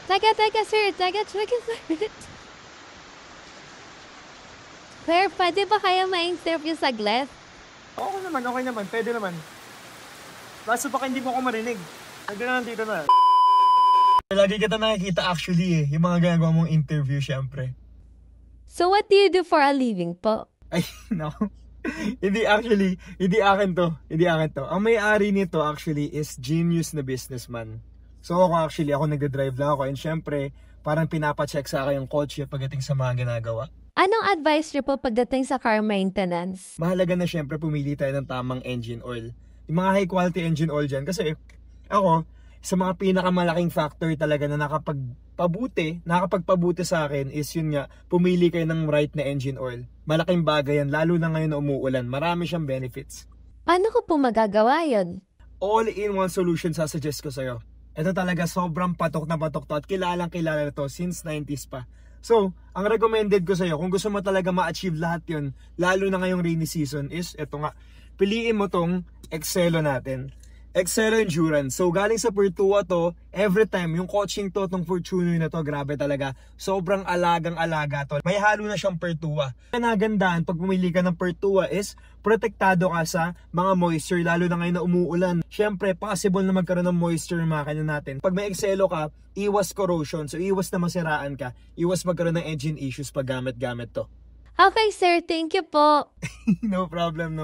Teka, sir. Teka, sir. Sir, pwede ba kaya ma-interview saglit? Okay naman, pwede naman. Kaso baka hindi mo ako marinig. Pwede na dito na. Lagi kita nakikita actually yung mga ginagawa mong interview syempre. So what do you do for a living po? Ay, no. Hindi akin to. Ang may-ari nito actually is genius na businessman. So ako nagde-drive lang ako and syempre, parang pinapacheck sa akin yung kotse pagdating sa mga ginagawa. Anong advice niyo po pagdating sa car maintenance? Mahalaga na syempre pumili tayo ng tamang engine oil. Yung mga high quality engine oil dyan. Kasi ako, sa mga pinakamalaking factor talaga na nakapagpabuti sa akin is yun nga, pumili kayo ng right na engine oil. Malaking bagay yan, lalo na ngayon na umuulan. Marami siyang benefits. Paano ko po magagawa yun? All-in-one solution sasuggest ko sa'yo. Ito talaga sobrang patok na patok to at kilala na to since 90s pa. So, ang recommended ko sa'yo, kung gusto mo talaga ma-achieve lahat yun, lalo na ngayong rainy season, is ito nga, piliin mo tong Excelo natin. Excelo Endurance. So, galing sa Pertua to, every time, yung coaching to, tong Fortuner na to, grabe talaga. Sobrang alagang-alaga to. May halo na siyang Pertua. Ang nagandaan, pag pumili ka ng Pertua is, protektado ka sa mga moisture, lalo na ngayon na umuulan. Siyempre, possible na magkaroon ng moisture yung makina natin. Pag may Excelo ka, iwas corrosion. So, iwas na masiraan ka. Iwas magkaroon ng engine issues pag gamit-gamit to. Okay, sir. Thank you po. No problem.